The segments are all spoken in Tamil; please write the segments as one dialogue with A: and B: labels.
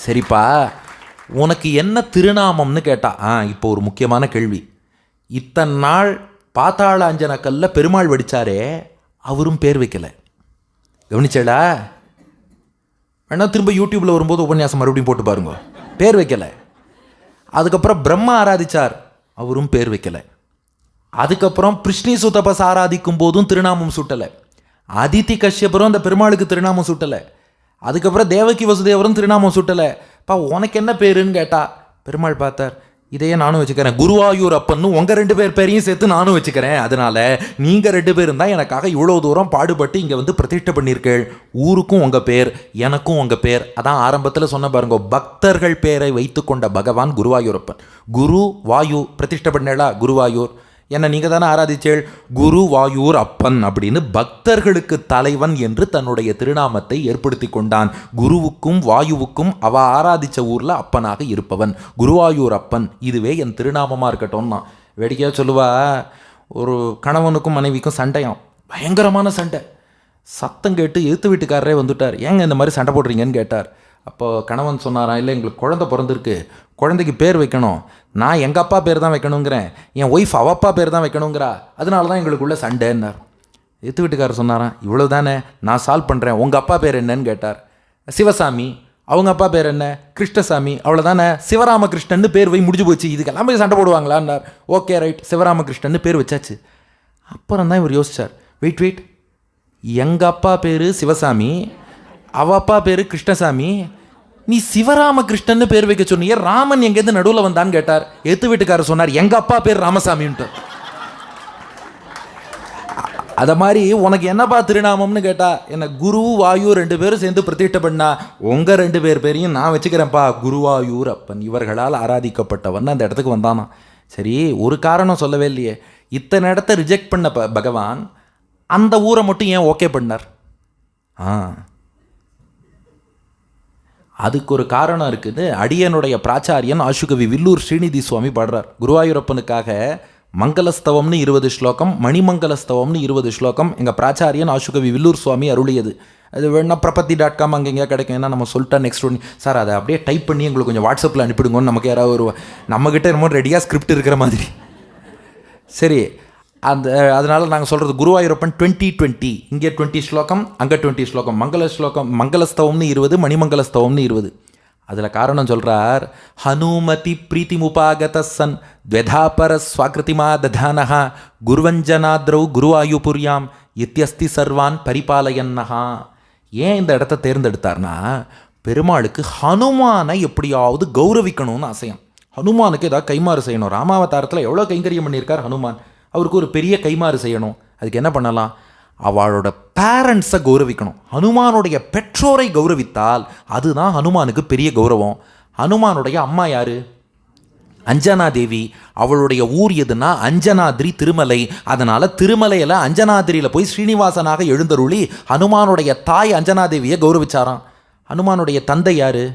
A: சரிப்பா, உனக்கு என்ன திருநாமம்னு கேட்டா, இப்போ ஒரு முக்கியமான கேள்வி. இத்தனை நாள் பாத்தாள அஞ்சனக்கல்ல பெருமாள் வடிச்சாரே, அவரும் பேர் வைக்கல. கவனிச்சடா? வேணா திரும்ப யூடியூப்ல வரும்போது உபன்யாசம் மறுபடியும் போட்டு பாருங்க. பேர் வைக்கல. அதுக்கப்புறம் பிரம்மா ஆராதிச்சார், அவரும் பேர் வைக்கல. அதுக்கப்புறம் பிருஷ்ணி சுதபஸ் ஆராதிக்கும் போதும் திருநாமம் சுட்டலை. அதித்தி கஷ்யபரும் அந்த பெருமாளுக்கு திருநாமம் சுட்டலை. அதுக்கப்புறம் தேவகி வசுதேவரும் திருநாமம் சுட்டலை. உனக்கு என்ன பேருன்னு கேட்டா, பெருமாள் பார்த்தார், இதையே நானும் வச்சுக்கிறேன், குருவாயூர் அப்பன்னு உங்கள் 2 பேர் பேரையும் சேர்த்து நானும் வச்சுக்கிறேன். அதனால நீங்கள் 2 பேரும் தான் எனக்காக இவ்வளோ தூரம் பாடுபட்டு இங்கே வந்து பிரதிஷ்டை பண்ணியிருக்கேள். ஊருக்கும் உங்கள் பேர், எனக்கும் உங்கள் பேர். அதான் ஆரம்பத்தில் சொன்ன பாருங்க, பக்தர்கள் பேரை வைத்து கொண்ட பகவான் குருவாயூரப்பன். குரு வாயு பிரதிஷ்டை பண்ணேளா, குருவாயூர். என்ன நீங்கள் தானே ஆராதிச்சேள், குருவாயூர் அப்பன் அப்படின்னு பக்தர்களுக்கு தலைவன் என்று தன்னுடைய திருநாமத்தை ஏற்படுத்தி கொண்டான். குருவுக்கும் வாயுவுக்கும் அவ ஆராதிச்ச ஊரில் அப்பனாக இருப்பவன் குருவாயூர் அப்பன். இதுவே என் திருநாமமாக இருக்கட்டும்னா. வேடிக்கையாக சொல்லுவா, ஒரு கணவனுக்கும் மனைவிக்கும் சண்டையாம், பயங்கரமான சண்டை. சத்தம் கேட்டு எழுத்து வீட்டுக்காரரே வந்துட்டார். ஏங்க இந்த மாதிரி சண்டை போடுறீங்கன்னு கேட்டார். அப்போ கணவன் சொன்னாராம், இல்லை எங்களுக்கு குழந்தை பிறந்திருக்கு, குழந்தைக்கு பேர் வைக்கணும், நான் எங்கள் அப்பா பேர் தான் வைக்கணுங்கிறேன், என் ஒய்ஃப் அவப்பா பேர் தான் வைக்கணுங்கிறா, அதனால தான் எங்களுக்குள்ள சண்டைன்னார். எழுத்து வீட்டுக்காரர் சொன்னாராம், இவ்வளோ தானே, நான் சால்வ் பண்ணுறேன், உங்கள் அப்பா பேர் என்னன்னு கேட்டார். சிவசாமி. அவங்க அப்பா பேர் என்ன, கிருஷ்ணசாமி. அவ்வளோதானே, சிவராமகிருஷ்ணன்னு பேர் வை, முடிஞ்சு போச்சு, இதுக்கெல்லாம் போய் சண்டை போடுவாங்களான்னார். ஓகே ரைட், சிவராமகிருஷ்ணன்னு பேர் வச்சாச்சு. அப்புறம் தான் இவர் யோசிச்சார், வெயிட், எங்கள் அப்பா பேர் சிவசாமி, அவ அப்பா பேர் கிருஷ்ணசாமி, நீ சிவராமகிருஷ்ணன்னு பேர் வைக்க சொன்னீங்க, ராமன் எங்கேருந்து நடுவில் வந்தான்னு கேட்டார். எழுத்து வீட்டுக்காரர் சொன்னார், எங்கள் அப்பா பேர் ராமசாமின்ட்டு. அதை மாதிரி உனக்கு என்னப்பா திருநாமம்னு கேட்டா, என்ன குரு வாயு 2 பேரும் சேர்ந்து பிரதிஷ்டை பண்ணா, உங்கள் 2 பேர் பேரையும் நான் வச்சுக்கிறேன்ப்பா, குருவாயூர் அப்பன். இவர்களால் ஆராதிக்கப்பட்டவன் அந்த இடத்துக்கு வந்தானா. சரி, ஒரு காரணம் சொல்லவே இல்லையே. இத்தனை இடத்த ரிஜெக்ட் பண்ண பகவான் அந்த ஊரை மட்டும் ஏன் ஓகே பண்ணார்? அதுக்கு ஒரு காரணம் இருக்குது. அடியனுடைய பிராச்சாரியன் ஆசுகவி வில்லூர் ஸ்ரீநிதி சுவாமி பாடுறார். குருவாயூரப்பனுக்காக மங்களஸ்தவம்னு 20 ஸ்லோகம், மணிமங்கலஸ்தவம்னு 20 ஸ்லோகம் எங்கள் பிராச்சாரியன் ஆசுகவி வில்லூர் சுவாமி அருளியது. அது வேணா பிரபத்தி.com அங்கே எங்கேயா கிடைக்கும். ஏன்னா நம்ம சொல்லிட்டா நெக்ஸ்ட் ஒன்று, சார் அதை அப்படியே டைப் பண்ணி எங்களுக்கு கொஞ்சம் வாட்ஸ்அப்பில் அனுப்பிடுங்கன்னு நமக்கு யாராவது வருவா. நம்மக்கிட்ட என்னமோ ரெடியாக ஸ்கிரிப்ட் இருக்கிற மாதிரி. சரி, அதனால் நாங்கள் சொல்கிறது குருவாயூரப்பன் 2020, இங்கே 20 ஸ்லோகம், அங்கே 20 ஸ்லோகம். மங்களஸ்தவம்னு 20, மணிமங்கலஸ்தவம்னு 20. அதில் காரணம் சொல்கிறார், ஹனுமதி பிரீத்தி முபாகத சன் துவதாபர ஸ்வாகிருதிமா ததானஹா குருவஞ்சனாத்ரௌ குருவாயுபுரியாம் இத்தியஸ்தி சர்வான் பரிபாலயன்னஹா. ஏன் இந்த இடத்த தேர்ந்தெடுத்தார்னா, பெருமாளுக்கு ஹனுமானை எப்படியாவது கௌரவிக்கணும்னு ஆசையம். ஹனுமானுக்கு ஏதாவது கைமாறு செய்யணும். ராமாவதாரத்தில் எவ்வளோ கைங்கரியம் பண்ணியிருக்கார் ஹனுமான். அவருக்கு ஒரு பெரிய கைமாறு செய்யணும். அதுக்கு என்ன பண்ணலாம்? அவளோட பேரண்ட்ஸை கௌரவிக்கணும். ஹனுமானுடைய பெற்றோரை கௌரவித்தால் அதுதான் ஹனுமானுக்கு பெரிய கௌரவம். ஹனுமானுடைய அம்மா யாரு? அஞ்சனா தேவி. அவளுடைய ஊர் எதுனா அஞ்சனாதிரி திருமலை. அதனால் திருமலையில் அஞ்சனாதிரியில் போய் ஸ்ரீனிவாசனாக எழுந்தருளி ஹனுமானுடைய தாய் அஞ்சனாதேவியை கௌரவிச்சாராம். ஹனுமானுடைய தந்தை யாரு?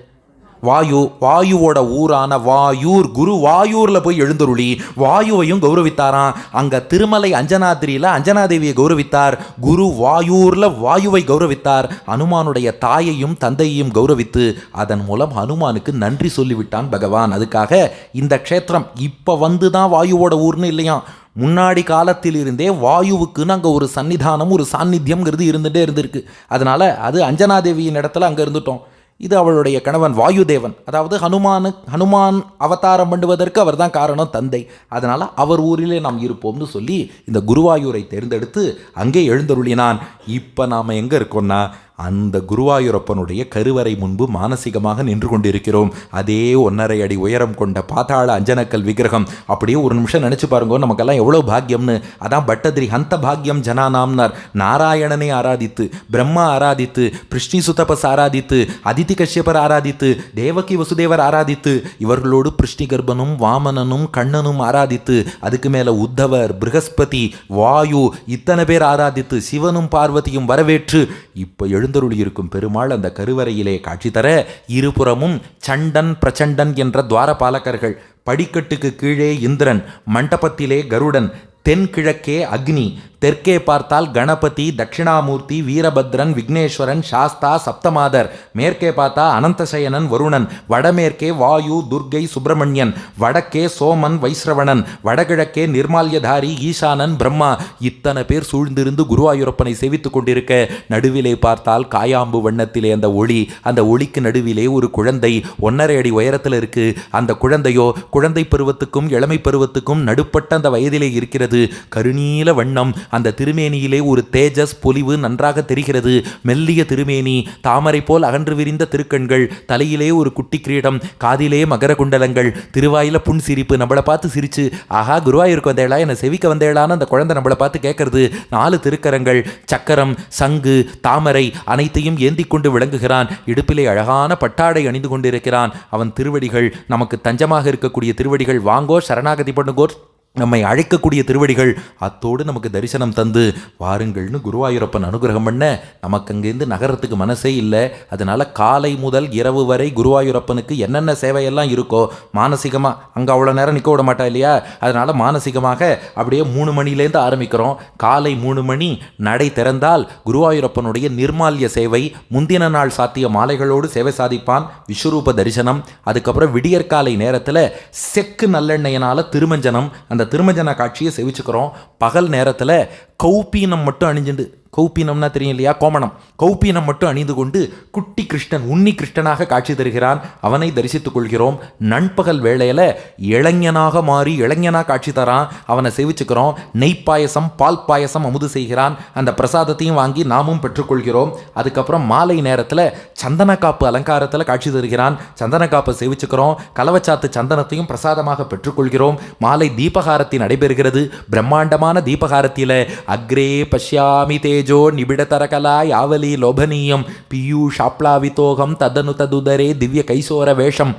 A: வாயு. வாயுவோட ஊரான வாயூர், குரு வாயூரில் போய் எழுந்தருளி வாயுவையும் கௌரவித்தாராம். அங்கே திருமலை அஞ்சனாதிரியில் அஞ்சனாதேவியை கௌரவித்தார். குரு வாயூரில் வாயுவை கௌரவித்தார். ஹனுமானுடைய தாயையும் தந்தையையும் கௌரவித்து அதன் மூலம் ஹனுமானுக்கு நன்றி சொல்லிவிட்டான் பகவான். அதுக்காக இந்த க்ஷேத்திரம் இப்போ வந்து தான் வாயுவோட ஊர்னு இல்லையா, முன்னாடி காலத்தில் இருந்தே வாயுவுக்குன்னு அங்கே ஒரு சன்னிதானம், ஒரு சாநித்தியம்ங்கிறது இருந்துகிட்டே இருந்திருக்கு. அதனால் அது அஞ்சனாதேவியின் இடத்துல அங்கே இருந்துட்டோம். இது அவளுடைய கணவன் வாயுதேவன். அதாவது ஹனுமான் அவதாரம் பண்ணுவதற்கு அவர் தான் காரணம், தந்தை. அதனால் அவர் ஊரிலே நாம் இருப்போம்னு சொல்லி இந்த குருவாயூரை தேர்ந்தெடுத்து அங்கே எழுந்தருளினான். இப்போ நாம் எங்கே இருக்கோம்னா, அந்த குருவாயூரப்பனுடைய கருவறை முன்பு மானசீகமாக நின்று கொண்டிருக்கிறோம். அதே 1.5 அடி உயரம் கொண்ட பாதாள அஞ்சனக்கல் விக்கிரகம். அப்படியே ஒரு நிமிஷம் நினச்சி பாருங்க, நமக்கெல்லாம் எவ்வளோ பாக்கியம்னு. அதான் பட்டதிரி ஹந்த பாக்கியம் ஜனானாம்னார். நாராயணனை ஆராதித்து, பிரம்மா ஆராதித்து, பிருஷ்ணி சுதபஸ் ஆராதித்து, அதித்தி கஷ்யபர் ஆராதித்து, தேவகி வசுதேவர் ஆராதித்து, இவர்களோடு பிருஷ்ணி கர்ப்பனும் வாமனனும் கண்ணனும் ஆராதித்து, அதுக்கு மேலே உத்தவர், பிருகஸ்பதி, வாயு, இத்தனை பேர் ஆராதித்து, சிவனும் பார்வதியும் வரவேற்று இப்போ எழுந்தருளி இருக்கும் பெருமாள் அந்த கருவறையிலே காட்சி தர, இருபுறமும் சண்டன் பிரச்சண்டன் என்ற துவாரபாலகர்கள், படிக்கட்டுக்கு கீழே இந்திரன், மண்டபத்திலே கருடன், தென்கிழக்கே அக்னி, தெற்கே பார்த்தால் கணபதி, தட்சிணாமூர்த்தி, வீரபத்ரன், விக்னேஸ்வரன், சாஸ்தா, சப்தமாதர். மேற்கே பார்த்தா அனந்தசயனன், வருணன். வடமேற்கே வாயு, துர்கை, சுப்பிரமணியன். வடக்கே சோமன், வைஸ்ரவணன். வடகிழக்கே நிர்மால்யதாரி, ஈசானன், பிரம்மா. இத்தனை பேர் சூழ்ந்திருந்து குருவாயூரப்பனை சேவித்துக் கொண்டிருக்க நடுவிலே பார்த்தால் காயாம்பு வண்ணத்திலே அந்த ஒளி. அந்த ஒளிக்கு நடுவிலே ஒரு குழந்தை 1.5 அடி உயரத்தில் இருக்கு. அந்த குழந்தையோ குழந்தை பருவத்துக்கும் இளமை பருவத்துக்கும் நடுப்பட்ட அந்த வயதிலே இருக்கிறது. கருநீல வண்ணம். அந்த திருமேனியிலே ஒரு தேஜஸ் பொலிவு நன்றாக தெரிகிறது. மெல்லிய திருமேனி, தாமரை போல் அகன்று விரிந்த திருக்கண்கள், தலையிலே ஒரு குட்டி கிரீடம், காதிலே மகர குண்டலங்கள், திருவாயில புன் சிரிப்பு. நம்மளை பார்த்து சிரிச்சு, ஆஹா குருவாயூருக்கு வந்தேளா, என்னை செவிக்க வந்தேளான்னு அந்த குழந்தை நம்மளை பார்த்து கேட்கறது. 4 திருக்கரங்கள், சக்கரம், சங்கு, தாமரை அனைத்தையும் ஏந்தி கொண்டு விளங்குகிறான். இடுப்பிலே அழகான பட்டாடை அணிந்து கொண்டிருக்கிறான். அவன் திருவடிகள் நமக்கு தஞ்சமாக இருக்கக்கூடிய திருவடிகள். வாங்கோ சரணாகதி பண்ணுங்கோ, நம்மை அழைக்கக்கூடிய திருவடிகள். அத்தோடு நமக்கு தரிசனம் தந்து வாருங்கள்னு குருவாயூரப்பன் அனுகிரகம் பண்ண நமக்கு அங்கேருந்து நகரத்துக்கு மனசே இல்லை. அதனால காலை முதல் இரவு வரை குருவாயூரப்பனுக்கு என்னென்ன சேவையெல்லாம் இருக்கோ மானசீகமாக, அங்கே அவ்வளோ நேரம் நிற்க விட மாட்டா இல்லையா, அதனால் மானசீகமாக அப்படியே 3 மணிலேருந்து ஆரம்பிக்கிறோம். காலை 3 மணி நடை திறந்தால் குருவாயூரப்பனுடைய நிர்மால்ய சேவை. முந்தின நாள் சாத்திய மாலைகளோடு சேவை சாதிப்பான், விஸ்வரூப தரிசனம். அதுக்கப்புறம் விடியற்காலை நேரத்தில் செக்கு நல்லெண்ணெயினால் திருமஞ்சனம். அந்த திருமஞ்சன காட்சியை செவிச்சுக்கிறோம். பகல் நேரத்தில் கௌப்பீனம் மட்டும் அணிஞ்சுண்டு, கௌப்பீனம்னா தெரியும் இல்லையா, கோமணம், கௌப்பீனம் மட்டும் அணிந்து கொண்டு குட்டி கிருஷ்ணன், உன்னி கிருஷ்ணனாக காட்சி தருகிறான். அவனை தரிசித்துக் கொள்கிறோம். நண்பகல் வேளையில் இளைஞனாக மாறி இளைஞனாக காட்சி தரான். அவனை சேவிச்சுக்கிறோம். நெய் பாயசம், பால் பாயசம் அமுது செய்கிறான். அந்த பிரசாதத்தையும் வாங்கி நாமும் பெற்றுக்கொள்கிறோம். அதுக்கப்புறம் மாலை நேரத்தில் சந்தனக்காப்பு அலங்காரத்தில் காட்சி தருகிறான். சந்தனக்காப்பை சேவிச்சுக்கிறோம். கலவச்சாத்து சந்தனத்தையும் பிரசாதமாக பெற்றுக்கொள்கிறோம். மாலை தீபகாரத்தி நடைபெறுகிறது. பிரம்மாண்டமான தீபகாரத்தியில் அக்ரே பஷ்யாமி தேஜோ நிபிடதரகலா யாவலி லோபனீயம் பீயூஷாப்ளாவிதோகம் ததனு ததுதரே திவ்ய கைசோர வேஷம்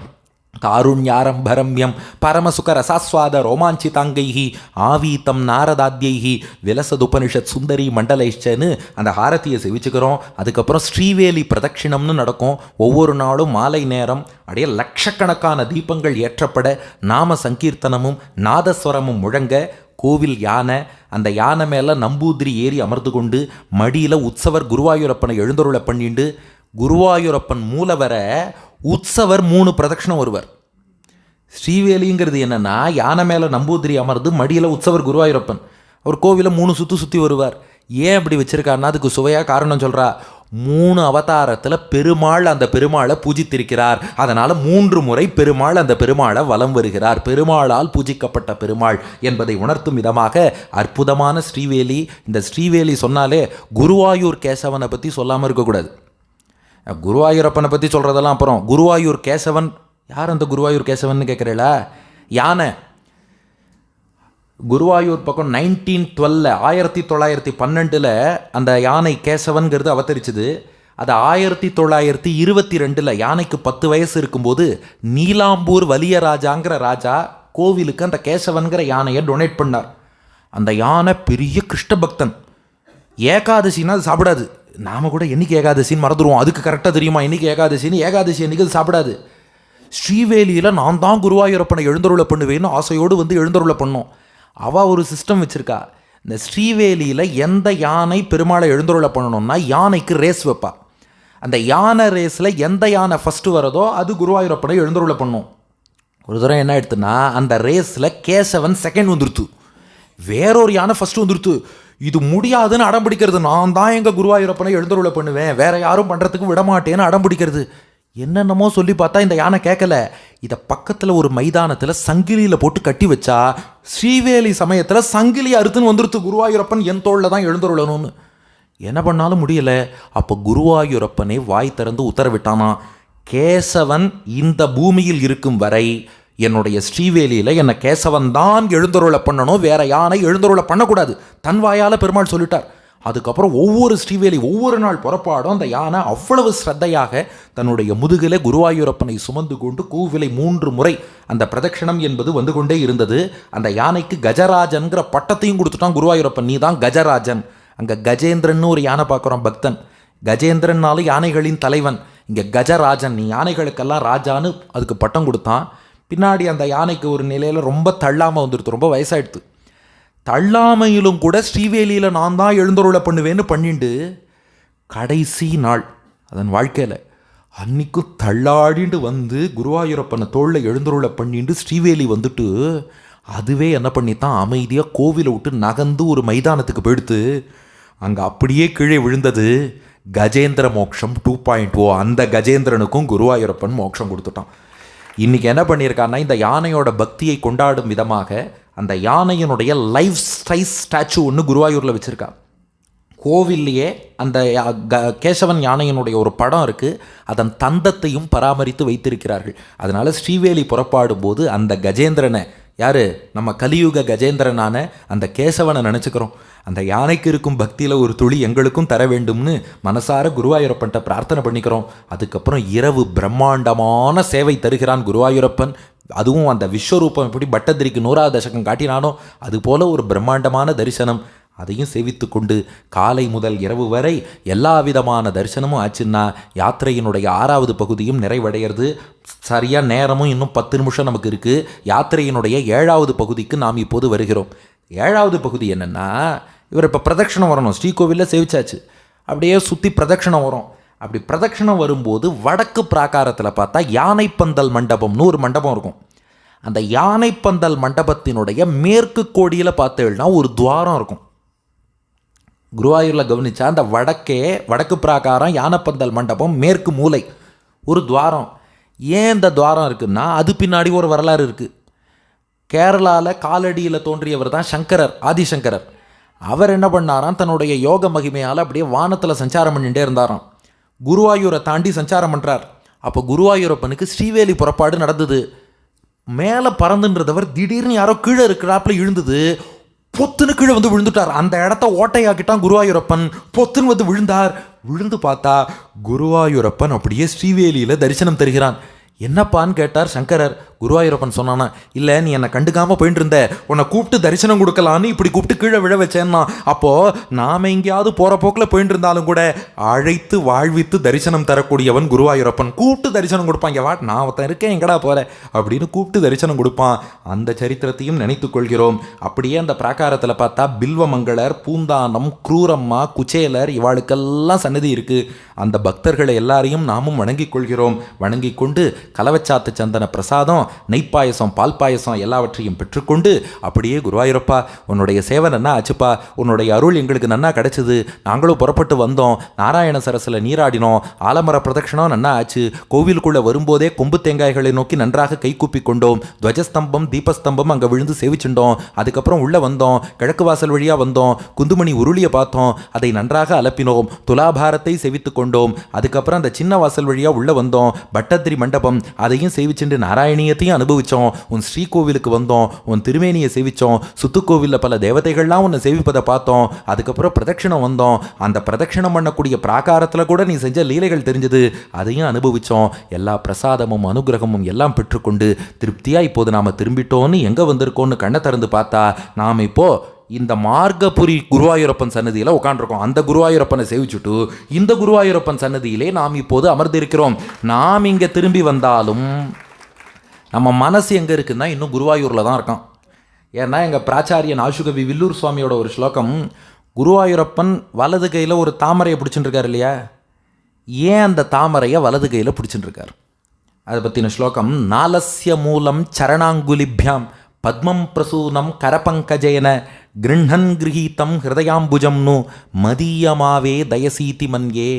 A: காருண்யாரம்பரம்யம் பரமசுக ரசாஸ்வாத ரோமாஞ்சிதாங்கைஹி ஆவீத்தம் நாரதாத்யைஹி விலசதுபனிஷத் சுந்தரி மண்டலைஷ்சன்னு அந்த ஹாரதியை செவிச்சுக்கிறோம். அதுக்கப்புறம் ஸ்ரீவேலி பிரதட்சிணம்னு நடக்கும். ஒவ்வொரு நாளும் மாலை நேரம் அப்படியே லட்சக்கணக்கான தீபங்கள் ஏற்றப்பட நாம சங்கீர்த்தனமும் நாதஸ்வரமும் முழங்க கோவில் யானை, அந்த யானை மேலே நம்பூதிரி ஏறி அமர்ந்து கொண்டு மடியில் உற்சவர் குருவாயூரப்பனை எழுந்தருளை பண்ணிண்டு, குருவாயூரப்பன் மூலவரை உற்சவர் 3 பிரதட்சணம் வருவார். ஸ்ரீவேலிங்கிறது என்னென்னா, யானை மேலே நம்பூதிரி அமர்ந்து மடியில் உற்சவர் குருவாயூரப்பன் அவர் கோவிலை 3 சுற்றி வருவார். ஏன் அப்படி வச்சிருக்காருன்னா அதுக்கு சுவையாக காரணம் சொல்கிறா. 3 அவதாரத்தில் பெருமாள் அந்த பெருமாளை பூஜித்திருக்கிறார். அதனால் 3 முறை பெருமாள் அந்த பெருமாளை வலம் வருகிறார். பெருமாளால் பூஜிக்கப்பட்ட பெருமாள் என்பதை உணர்த்தும் விதமாக அற்புதமான ஸ்ரீவேலி. இந்த ஸ்ரீவேலி சொன்னாலே குருவாயூர் கேசவனை பற்றி சொல்லாமல் இருக்கக்கூடாது. குருவாயூரப்பனை பற்றி சொல்கிறதெல்லாம் அப்புறம், குருவாயூர் கேசவன் யார்? அந்த குருவாயூர் கேசவன் கேட்குறீங்களா? யானை குருவாயூர் பக்கம் 1912 அந்த யானை கேசவன்கிறது அவதரிச்சுது. அது 1922 யானைக்கு 10 வயசு இருக்கும்போது நீலாம்பூர் வலியராஜாங்கிற ராஜா கோவிலுக்கு அந்த கேசவன்கிற யானையை டொனேட் பண்ணார். அந்த யானை பெரிய கிருஷ்ண பக்தன். ஏகாதசின்னா அது சாப்பிடாது. நாம் கூட என்னைக்கு ஏகாதசின்னு மறந்துடுவோம். அதுக்கு கரெக்டாக தெரியுமா என்னைக்கு ஏகாதசின்னு? ஏகாதசி என்னைக்கு அது சாப்பிடாது. ஸ்ரீவேலியில் நான் தான் குருவாயூரப்பனை எழுந்தருளை பண்ணுவேன்னு ஆசையோடு வந்து எழுந்தருளை பண்ணோம். அவள் ஒரு சிஸ்டம் வச்சுருக்கா. இந்த ஸ்ரீவேலியில் எந்த யானை பெருமாளை எழுந்தருளை பண்ணணும்னா யானைக்கு ரேஸ் வைப்பா. அந்த யானை ரேஸில் எந்த யானை ஃபஸ்ட்டு வரதோ அது குருவாயூரப்பனை எழுந்தருளை பண்ணும். ஒரு தடவை என்ன எடுத்துன்னா, அந்த ரேஸில் கேசவன் செகண்ட் வந்துருத்து, வேறொரு யானை ஃபஸ்ட்டு வந்துருத்து. இது முடியாதுன்னு அடம் பிடிக்கிறது. நான் தான் எங்கள் குருவாயூரப்பனை எழுந்தருளை பண்ணுவேன், வேற யாரும் பண்ணுறதுக்கு விடமாட்டேன்னு அடம் பிடிக்கிறது. என்னென்னமோ சொல்லி பார்த்தா இந்த யானை கேட்கல. இதை பக்கத்தில் ஒரு மைதானத்தில் சங்கிலியில் போட்டு கட்டி வச்சா ஸ்ரீவேலி சமயத்தில் சங்கிலி அறுத்துன்னு வந்துருத்து. குருவாயூரப்பன் என் தோளில் தான் எழுந்தருளணும்னு. என்ன பண்ணாலும் முடியலை. அப்போ குருவாயூரப்பனே வாய் திறந்து உத்தரவிட்டானா, கேசவன் இந்த பூமியில் இருக்கும் வரை என்னுடைய ஸ்ரீவேலியில் என்னை கேசவன் தான் எழுந்தருளை பண்ணணும், வேற யானை எழுந்தருளை பண்ணக்கூடாது. தன் வாயால் பெருமாள் சொல்லிட்டார். அதுக்கப்புறம் ஒவ்வொரு ஸ்ரீவேலி ஒவ்வொரு நாள் புறப்பாடும் அந்த யானை அவ்வளவு ஸ்ரத்தையாக தன்னுடைய முதுகிலே குருவாயூரப்பனை சுமந்து கொண்டு கோவிலை 3 முறை அந்த பிரதட்சணம் என்பது வந்து கொண்டே இருந்தது. அந்த யானைக்கு கஜராஜன்கிற பட்டத்தையும் கொடுத்துட்டான் குருவாயூரப்பன். நீ தான் கஜராஜன். அங்கே கஜேந்திரன் ஒரு யானை பார்க்குறோம், பக்தன். கஜேந்திரன்னாலும் யானைகளின் தலைவன். இங்கே கஜராஜன், நீ யானைகளுக்கெல்லாம் ராஜான்னு அதுக்கு பட்டம் கொடுத்தான். பின்னாடி அந்த யானைக்கு ஒரு நிலையில் ரொம்ப தள்ளாமல் வந்துடுது, ரொம்ப வயசாகிடுது. தள்ளாமையிலும் கூட ஸ்ரீவேலியில் நான் தான் எழுந்தருளை பண்ணுவேன்னு பண்ணிண்டு கடைசி நாள் அதன் வாழ்க்கையில் அன்னைக்கும் தள்ளாடிண்டு வந்து குருவாயூரப்பனை தோளில் எழுந்தருளை பண்ணிட்டு ஸ்ரீவேலி வந்துட்டு அதுவே என்ன பண்ணித்தான் அமைதியாக கோவிலை விட்டு நகர்ந்து ஒரு மைதானத்துக்கு போயிடுத்து. அங்கே அப்படியே கீழே விழுந்தது கஜேந்திர மோட்சம் 2.0. அந்த கஜேந்திரனுக்கும் குருவாயூரப்பன் மோட்சம் கொடுத்துட்டான். இன்றைக்கி என்ன பண்ணியிருக்கான்னா, இந்த யானையோட பக்தியை கொண்டாடும் விதமாக அந்த யானையினுடைய லைஃப் சைஸ் ஸ்டாச்சு ஒன்று குருவாயூரில் வச்சுருக்கா. கோவில்லையே அந்த கேசவன் யானையினுடைய ஒரு படம் இருக்குது. அதன் தந்தத்தையும் பராமரித்து வைத்திருக்கிறார்கள். அதனால் ஸ்ரீவேலி புறப்பாடும் போது அந்த கஜேந்திரனை, யார் நம்ம கலியுக கஜேந்திரனான அந்த கேசவனை நினச்சிக்கிறோம். அந்த யானைக்கு இருக்கும் பக்தியில் ஒரு துளி எங்களுக்கும் தர வேண்டும்னு மனசார குருவாயூரப்பன்ட்ட பிரார்த்தனை பண்ணிக்கிறோம். அதுக்கப்புறம் இரவு பிரம்மாண்டமான சேவை தருகிறான் குருவாயூரப்பன். அதுவும் அந்த விஸ்வரூபம் எப்படி பட்டதிரிக்கு 100வது தசகம் காட்டினானோ அதுபோல் ஒரு பிரம்மாண்டமான தரிசனம். அதையும் சேவித்து கொண்டு காலை முதல் இரவு வரை எல்லா விதமான தரிசனமும் ஆச்சுன்னா யாத்திரையினுடைய 6வது பகுதியும் நிறைவடைகிறது. சரியாக நேரமும் இன்னும் 10 நிமிஷம் நமக்கு இருக்குது. யாத்திரையினுடைய 7வது பகுதிக்கு நாம் இப்போது வருகிறோம். 7வது பகுதி என்னென்னா, இவர் இப்போ பிரதட்சணம் வரணும். ஸ்ரீகோவிலில் சேவிச்சாச்சு, அப்படியே சுற்றி பிரதட்சணம் வரும். அப்படி பிரதட்சணம் வரும்போது வடக்கு பிராகாரத்தில் பார்த்தா யானைப்பந்தல் மண்டபம்னு ஒரு மண்டபம் இருக்கும். அந்த யானைப்பந்தல் மண்டபத்தினுடைய மேற்கு கோடியில் பார்த்தேன்னா ஒரு துவாரம் இருக்கும். குருவாயூரில் கவனித்தா அந்த வடக்கு பிராகாரம் யானைப்பந்தல் மண்டபம் மேற்கு மூலை ஒரு துவாரம். ஏன் இந்த துவாரம் இருக்குன்னா அது பின்னாடி ஒரு வரலாறு இருக்குது. கேரளாவில் காலடியில் தோன்றியவர் தான் சங்கரர், ஆதிசங்கரர். அவர் என்ன பண்ணாராம், தன்னுடைய யோக மகிமையால் அப்படியே வானத்தில் சஞ்சாரம் பண்ணிகிட்டே இருந்தாராம். குருவாயூரை தாண்டி சஞ்சாரம் பண்ணுறார். அப்போ குருவாயூரப்பனுக்கு ஸ்ரீவேலி புறப்பாடு நடந்தது. மேலே பறந்துன்றதவர் திடீர்னு யாரோ கீழே இருக்கிறாப்புல இழுந்தது. பொத்துன்னு கீழே வந்து விழுந்துட்டார். அந்த இடத்த ஓட்டையாக்கிட்டான் குருவாயூரப்பன். பொத்துன்னு வந்து விழுந்தார். விழுந்து பார்த்தா குருவாயூரப்பன் அப்படியே ஸ்ரீவேலியில் தரிசனம் தருகிறான். என்னப்பான்னு கேட்டார் சங்கரர். குருவாயூரப்பன் சொன்னானா, இல்லை நீ என்னை கண்டுக்காமல் போயிட்டு இருந்த, உன்னை கூப்பிட்டு தரிசனம் கொடுக்கலான்னு இப்படி கூப்பிட்டு கீழே விழ வச்சேன்னா, அப்போது நாம் எங்கேயாவது போகிற போக்கில் போயிட்டு இருந்தாலும் கூட அழைத்து வாழ்வித்து தரிசனம் தரக்கூடியவன் குருவாயூரப்பன். கூப்பிட்டு தரிசனம் கொடுப்பான். இங்கே நான் ஒருத்தன் இருக்கேன், எங்கடா போகிற அப்படின்னு கூப்பிட்டு தரிசனம் கொடுப்பான். அந்த சரித்திரத்தையும் நினைத்து கொள்கிறோம். அப்படியே அந்த பிராகாரத்தில் பார்த்தா பில்வமங்கலர், பூந்தானம், குரூரம்மா, குச்சேலர் இவாளுக்கெல்லாம் சன்னதி இருக்குது. அந்த பக்தர்களை எல்லாரையும் நாமும் வணங்கிக் கொள்கிறோம். வணங்கி கொண்டு கலவச்சாத்து சந்தன பிரசாதம், நெய்ப்பாயசம், பால் பாயசம் எல்லாவற்றையும் பெற்றுக்கொண்டு அப்படியே குருவாயூரப்பா உன்னுடைய சேவை நன்னா ஆச்சுப்பா, உன்னுடைய அருள் எங்களுக்கு நன்னா கிடைச்சிது, நாங்களும் புறப்பட்டு வந்தோம், நாராயண சரஸில் நீராடினோம், ஆலமர பிரதட்சணம் நன்னா ஆச்சு, கோவிலுக்குள்ளே வரும்போதே கொம்பு தேங்காய்களை நோக்கி நன்றாக கை கூப்பி கொண்டோம், துவஜஸ்தம்பம் தீபஸ்தம்பம் அங்கே விழுந்து சேவிச்சுட்டோம், அதுக்கப்புறம் உள்ளே வந்தோம், கிழக்கு வாசல் வழியாக வந்தோம், குந்துமணி உருளியை பார்த்தோம், அதை நன்றாக அலப்பினோம், துலாபாரத்தை சேவித்து கொண்டோம், அதுக்கப்புறம் அந்த சின்ன வாசல் வழியாக உள்ளே வந்தோம், பட்டத்திரி மண்டபம் அதையும் சேவிச்சுட்டு நாராயணியத்தையும் அனுபவித்தோம், உன் ஸ்ரீகோவிலுக்கு வந்தோம், உன் திருமேனியை சேவித்தோம், சுத்துக்கோவிலில் பல தேவதைகள்லாம் உன்னை சேவிப்பதை பார்த்தோம், அதுக்கப்புறம் பிரதட்சிணம் வந்தோம், அந்த பிரதட்சிணம் பண்ணக்கூடிய பிராகாரத்தில் கூட நீ செஞ்ச லீலைகள் தெரிஞ்சது, அதையும் அனுபவித்தோம், எல்லா பிரசாதமும் அனுகிரகமும் எல்லாம் பெற்றுக்கொண்டு திருப்தியாக இப்போது நாம் திரும்பிட்டோன்னு எங்கே வந்திருக்கோன்னு கண்ணை திறந்து பார்த்தா நாம் இப்போது இந்த மார்கபுரி குருவாயூரப்பன் சன்னதியில் உட்காண்டிருக்கோம். அந்த குருவாயூரப்பனை சேவிச்சுட்டு இந்த குருவாயூரப்பன் சன்னதியிலே நாம் இப்போது அமர்ந்திருக்கிறோம். நாம் இங்கே திரும்பி வந்தாலும் நம்ம மனசு எங்கே இருக்குன்னா இன்னும் குருவாயூரில் தான் இருக்கான். ஏன்னா எங்கள் பிராச்சாரியன் ஆசுகவி வில்லூர் சுவாமியோட ஒரு ஸ்லோகம், குருவாயூரப்பன் வலது கையில் ஒரு தாமரையை பிடிச்சுட்டு இருக்கார் இல்லையா, ஏன் அந்த தாமரையை வலது கையில் பிடிச்சுட்டு இருக்கார் அதை பற்றின ஸ்லோகம், நாலஸ்ய மூலம் சரணாங்குலிபியாம் பத்மம் பிரசூனம் கரபங்கஜேன கிருண்ணன் கிரகீதம் ஹிருதயாம்புஜம்னு மதியமாவே தயசீதி மன்யே.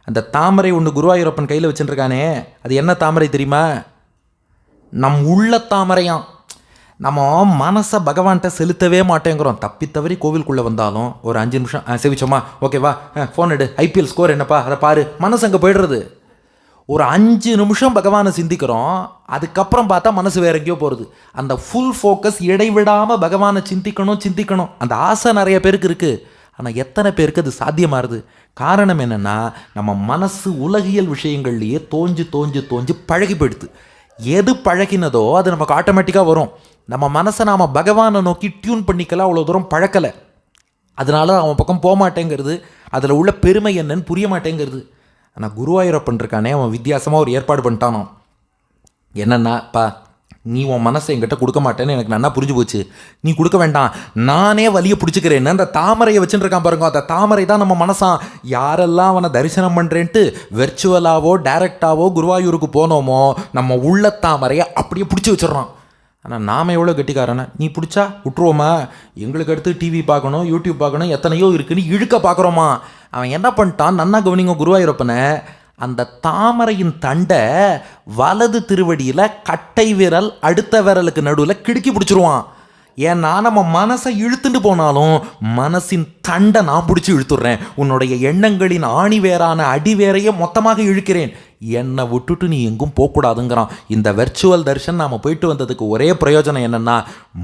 A: அந்த தாமரை ஒன்று குருவாயூரப்பன் கையில் வச்சுருக்கானே, அது என்ன தாமரை தெரியுமா? நம் உள்ள தாமரையாம். நம்ம மனசை பகவான்கிட்ட செலுத்தவே மாட்டேங்கிறோம். தப்பித்தவறி கோவிலுக்குள்ளே வந்தாலும் ஒரு 5 நிமிஷம் சேவிச்சோமா, ஓகேவா, ஃபோன் எடு, ஐபிஎல் ஸ்கோர் என்னப்பா அதை பாரு, மனசு அங்கே போய்டுறது. ஒரு 5 நிமிஷம் பகவானை சிந்திக்கிறோம், அதுக்கப்புறம் பார்த்தா மனசு வேற எங்கேயோ போகிறது. அந்த ஃபுல் ஃபோக்கஸ் இடைவிடாமல் பகவானை சிந்திக்கணும். அந்த ஆசை நிறைய பேருக்கு இருக்குது. ஆனால் எத்தனை பேருக்கு அது சாத்தியமாகுது? காரணம் என்னென்னா, நம்ம மனசு உலகியல் விஷயங்கள்லேயே தோஞ்சு பழகி போயிடுது. எது பழகினதோ அது நமக்கு ஆட்டோமேட்டிக்காக வரும். நம்ம மனசை நாம் பகவானை நோக்கி டியூன் பண்ணிக்கலாம், அவ்வளோ தூரம் பழக்கலை. அதனால அவன் பக்கம் போக மாட்டேங்கிறது, அதில் உள்ள பெருமை என்னன்னு புரிய மாட்டேங்கிறது. ஆனால் குருவாயூரப்பன் இருக்கானே, அவன் வித்தியாசமாக ஒரு ஏற்பாடு பண்ணிட்டானோ. என்னென்னாப்பா, நீ உன் மனசை என்கிட்ட கொடுக்க மாட்டேன்னு எனக்கு நல்லா புரிஞ்சு போச்சு. நீ கொடுக்க வேண்டாம், நானே வலியை பிடிச்சிக்கிறேன்னு அந்த தாமரையை வச்சுட்டு இருக்கான் பாருங்க. அந்த தாமரை தான் நம்ம மனசான். யாரெல்லாம் அவனை தரிசனம் பண்ணுறேன்ட்டு வெர்ச்சுவலாவோ டைரக்டாவோ குருவாயூருக்கு போனோமோ நம்ம உள்ள தாமரையை அப்படியே பிடிச்சி வச்சிடறான். ஆனால் நாம் எவ்வளோ கெட்டிக்காரனா, நீ பிடிச்சா விட்டுருவோமா, எங்களுக்கு அடுத்து டிவி பார்க்கணும், யூடியூப் பார்க்கணும், எத்தனையோ இருக்குன்னு இழுக்க பார்க்குறோமா. அவன் என்ன பண்ணிட்டான், நன்னா கவனிங்க குருவாயூரப்பனை, அந்த தாமரையின் தண்டை வலது திருவடியில் கட்டை விரல் அடுத்த விரலுக்கு நடுவில் கிடுக்கி பிடிச்சிருவான். ஏன்னா நம்ம மனசை இழுத்துட்டு போனாலும் மனசின் தண்டை நான் பிடிச்சி இழுத்துடுறேன். உன்னுடைய எண்ணங்களின் ஆணிவேரான அடிவேரையே மொத்தமாக இழுக்கிறேன். என்னை விட்டுட்டு நீ எங்கும் போகக்கூடாதுங்கிறான். இந்த வெர்ச்சுவல் தர்ஷன் நாம் போயிட்டு வந்ததுக்கு ஒரே பிரயோஜனம் என்னென்னா,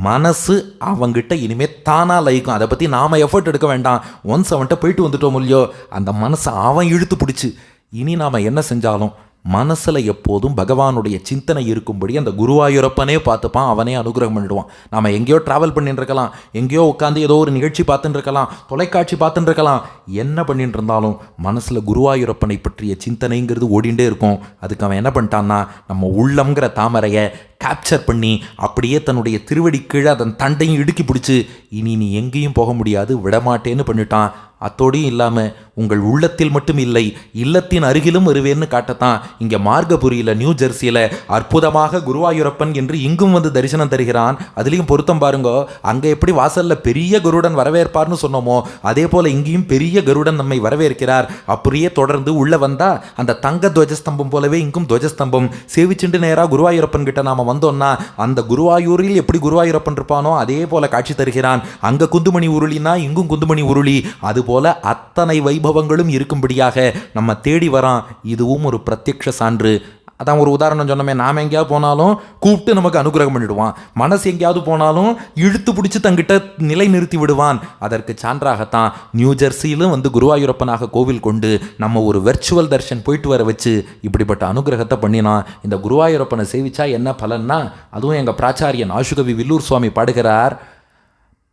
A: மனசு அவங்கிட்ட இனிமேல் தானாக லயிக்கும். அதை பற்றி நாம் எஃபர்ட் எடுக்க வேண்டாம். ஒன்ஸ் அவன்கிட்ட போயிட்டு வந்துட்டோம் இல்லையோ, அந்த மனசை அவன் இழுத்து பிடிச்சி இனி நாம் என்ன செஞ்சாலும் மனசில் எப்போதும் பகவானுடைய சிந்தனை இருக்கும்படி அந்த குருவாயூரப்பனே பார்த்துப்பான், அவனே அனுகிரகம் பண்ணிடுவான். நாம் எங்கேயோ ட்ராவல் பண்ணிட்டு இருக்கலாம், எங்கேயோ உட்காந்து ஏதோ ஒரு நிகழ்ச்சி பார்த்துட்டு இருக்கலாம், தொலைக்காட்சி பார்த்துட்டு இருக்கலாம், என்ன பண்ணிட்டு இருந்தாலும் மனசில் குருவாயூரப்பனை பற்றிய சிந்தனைங்கிறது ஓடிண்டே இருக்கும். அதுக்கு அவன் என்ன பண்ணிட்டான்னா, நம்ம உள்ளம்ங்கிற தாமரையை கேப்சர் பண்ணி அப்படியே தன்னுடைய திருவடி கீழே அதன் தண்டையும் இடுக்கி பிடிச்சி இனி நீ எங்கேயும் போக முடியாது, விடமாட்டேன்னு பண்ணிட்டான். அத்தோடையும் இல்லாமல் உங்கள் உள்ளத்தில் மட்டும் இல்லை, இல்லத்தின் அருகிலும் வருவேன்னு காட்டத்தான் இங்கே மார்கபுரியில் நியூ ஜெர்சியில் அற்புதமாக குருவாயூரப்பன் என்று இங்கும் வந்து தரிசனம் தருகிறான். அதுலேயும் பொருத்தம் பாருங்கோ, அங்கே எப்படி வாசலில் பெரிய கருடன் வரவேற்பார்னு சொன்னோமோ அதே போல் இங்கேயும் பெரிய கருடன் நம்மை வரவேற்கிறார். அப்படியே தொடர்ந்து உள்ளே வந்தால் அந்த தங்க துவஜஸ்தம்பம் போலவே இங்கும் துவஜஸ்தம்பம் சேவிச்சுண்டு நேராக குருவாயூரப்பன் கிட்ட நாம் வந்தோம்னா அந்த குருவாயூரில் எப்படி குருவாயூரப்பன் இருப்பானோ அதே போல காட்சி தருகிறான். அங்கே குந்துமணி உருளினா இங்கும் குந்துமணி உருளி, அது போல அத்தனை வைபவங்களும் இருக்கும்படியாக நம்ம தேடி வரான். இதுவும் ஒரு பிரத்யக்ஷ சான்று. அதான் ஒரு உதாரணம் சொன்னோமே, நாம் எங்கேயாவது போனாலும் கூப்பிட்டு நமக்கு அனுகிரகம் பண்ணிவிடுவான், மனசு எங்கேயாவது போனாலும் இழுத்து பிடிச்சி தங்கிட்ட நிலை நிறுத்தி விடுவான். அதற்கு சான்றாகத்தான் நியூ ஜெர்சியிலும் வந்து குருவாயூரப்பனாக கோவில் கொண்டு நம்ம ஒரு வெர்ச்சுவல் தர்ஷன் போயிட்டு வர வச்சு இப்படிப்பட்ட அனுகிரகத்தை பண்ணினான். இந்த குருவாயூரப்பனை சேவிச்சா என்ன பலன்னா, அதுவும் எங்கள் பிராச்சாரியன் ஆசுகவி வில்லூர் சுவாமி பாடுகிறார்.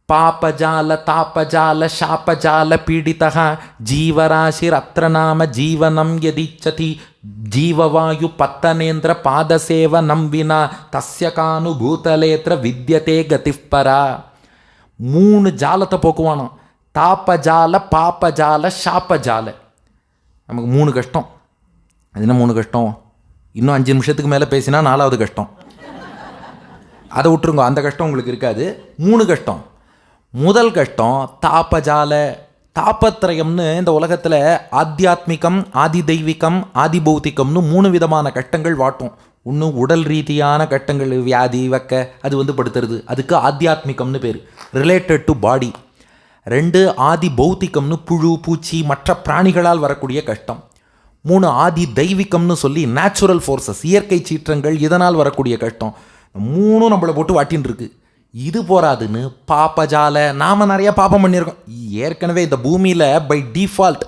A: பாபஜால தாபஜால சாபஜால பீடிதः ஜீவராசிரத்ர நாம ஜீவனம் யதிச்சதி ஜீவவாயு பத்தனேந்திர பாதசேவனம் வினா தஸ்ய கானுபூதலேத்ர வித்யதே கதிப்பரா. 3 ஜாலத்தை போக்குவானோ, தாபஜால பாபஜால சாபஜால. நமக்கு 3 கஷ்டம். அது என்ன 3 கஷ்டம்? இன்னும் 5 நிமிஷத்துக்கு மேலே பேசினா 4வது கஷ்டம். அதை விட்டுருங்க, அந்த கஷ்டம் உங்களுக்கு இருக்காது. 3 கஷ்டம். முதல் கஷ்டம் தாபஜால. தாபத்திரயம்னு இந்த உலகத்தில் ஆத்தியாத்மிகம், ஆதி தெய்வீகம், ஆதி பௌத்திகம்னு 3 விதமான கஷ்டங்கள் வாட்டும். ஒன்று உடல் ரீதியான கஷ்டங்கள், வியாதி வக்க, அது வந்து படுத்துறது, அதுக்கு ஆத்தியாத்மிகம்னு பேர், ரிலேட்டட் டு பாடி. 2 ஆதி பௌத்திகம்னு புழு பூச்சி மற்ற பிராணிகளால் வரக்கூடிய கஷ்டம். 3 ஆதி தெய்வீகம்னு சொல்லி நேச்சுரல் ஃபோர்ஸஸ், இயற்கை சீற்றங்கள், இதனால் வரக்கூடிய கஷ்டம். 3 நம்மளை போட்டு வாட்டின்னு இருக்கு. இது போராதுன்னு பாபஜால, நாம் நிறைய பாபம் பண்ணியிருக்கோம். ஏற்கனவே இந்த பூமியில் பை டிஃபால்ட்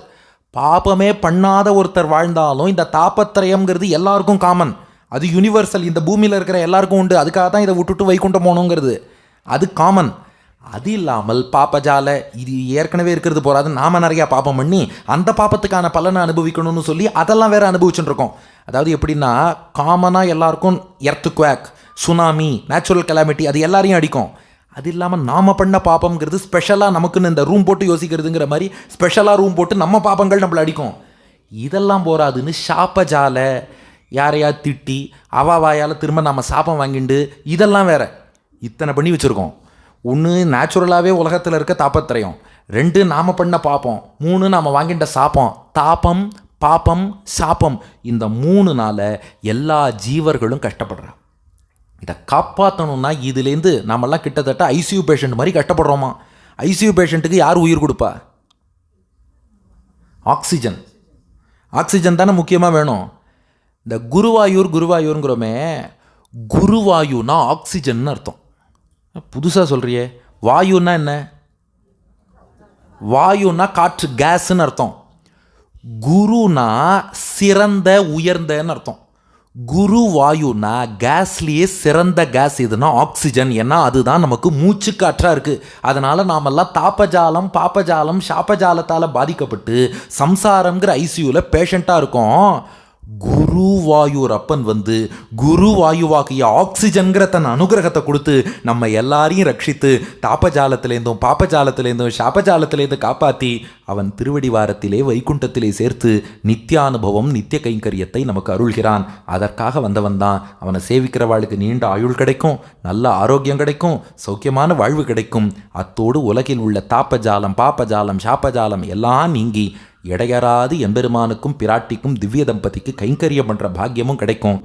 A: பாபமே பண்ணாத ஒருத்தர் வாழ்ந்தாலும் இந்த தாபத்திரயம்ங்கிறது எல்லாருக்கும் காமன், அது யூனிவர்சல், இந்த பூமியில் இருக்கிற எல்லாருக்கும் உண்டு. அதுக்காக தான் இதை விட்டுட்டு வைகுண்டம் போகணுங்கிறது, அது காமன். அது இல்லாமல் பாபஜால, இது ஏற்கனவே இருக்கிறது போராது, நாம் நிறையா பாபம் பண்ணி அந்த பாபத்துக்கான பலனை அனுபவிக்கணும்னு சொல்லி அதெல்லாம் வேறு அனுபவிச்சுட்டு இருக்கோம். அதாவது எப்படின்னா, காமனாக எல்லாருக்கும் எர்த்குவேக், சுனாமி, நேச்சுரல் கெலாமிட்டி, அது எல்லாரையும் அடிக்கும். அது இல்லாமல் நாம் பண்ண பாப்பம்ங்கிறது ஸ்பெஷலாக நமக்குன்னு இந்த ரூம் போட்டு யோசிக்கிறதுங்கிற மாதிரி ஸ்பெஷலாக ரூம் போட்டு நம்ம பாப்பங்கள் நம்மளை அடிக்கும். இதெல்லாம் போராதுன்னு சாப்பஜால, யாரையா திட்டி அவாவாயால் திரும்ப நம்ம சாப்பம் வாங்கிண்டு, இதெல்லாம் வேற இத்தனை பண்ணி வச்சுருக்கோம். 1 நேச்சுரலாகவே உலகத்தில் இருக்க தாபத்திரயம், 2 நாம் பண்ண பாப்பம், 3 நாம் வாங்கிட்ட சாப்பம். தாபம், பாப்பம், சாப்பம், இந்த 3னால எல்லா ஜீவர்களும் கஷ்டப்படுறா. இதை காப்பாற்றணும்னா இதுலேருந்து நாமெல்லாம் கிட்டத்தட்ட ஐசியூ பேஷண்ட் மாதிரி கஷ்டப்படுறோமா. ஐசியூ பேஷண்ட்டுக்கு யார் உயிர் கொடுப்பா? ஆக்சிஜன். ஆக்சிஜன் தானே முக்கியமாக வேணும். இந்த குருவாயூருங்கிறோமே, குருவாயுனா ஆக்சிஜன் அர்த்தம். புதுசாக சொல்கிறியே, வாயுன்னா என்ன? வாயுனா காற்று, கேஸ்ன்னு அர்த்தம். குருனா சிறந்த உயர்ந்தன்னு அர்த்தம். குரு வாயுனா கேஸ்லேயே சிறந்த கேஸ் எதுனா ஆக்சிஜன். ஏன்னா அதுதான் நமக்கு மூச்சு காற்றாக இருக்குது. அதனால் நாமெல்லாம் தாப்பஜாலம், பாப்பஜாலம், சாப்பஜாலத்தால் பாதிக்கப்பட்டு சம்சாரம்ங்கிற ஐசியூவில் பேஷண்ட்டாக இருக்கோம். குருவாயூரப்பன் வந்து குருவாயுவாகிய ஆக்சிஜன்கிற தன் அனுகிரகத்தை கொடுத்து நம்ம எல்லாரையும் ரட்சித்து தாப்பஜாலத்திலேருந்தும் பாப்பஜாலத்திலேருந்தும் சாப்பஜாலத்திலேருந்து காப்பாற்றி அவன் திருவடிவாரத்திலே வைகுண்டத்திலே சேர்த்து நித்தியானுபவம் நித்திய கைங்கரியத்தை நமக்கு அருள்கிறான். அதற்காக வந்தவன் தான். அவனை சேவிக்கிறவாளுக்கு நீண்ட ஆயுள் கிடைக்கும், நல்ல ஆரோக்கியம் கிடைக்கும், சௌக்கியமான வாழ்வு கிடைக்கும். அத்தோடு உலகில் உள்ள தாப்பஜாலம் பாப்பஜாலம் சாப்பஜாலம் எல்லாம் நீங்கி இடையறாது எம்பெருமானுக்கும் பிராட்டிக்கும் திவ்ய தம்பதிக்கு கைங்கரியம் பண்ற பாக்கியமும் கிடைக்கும்.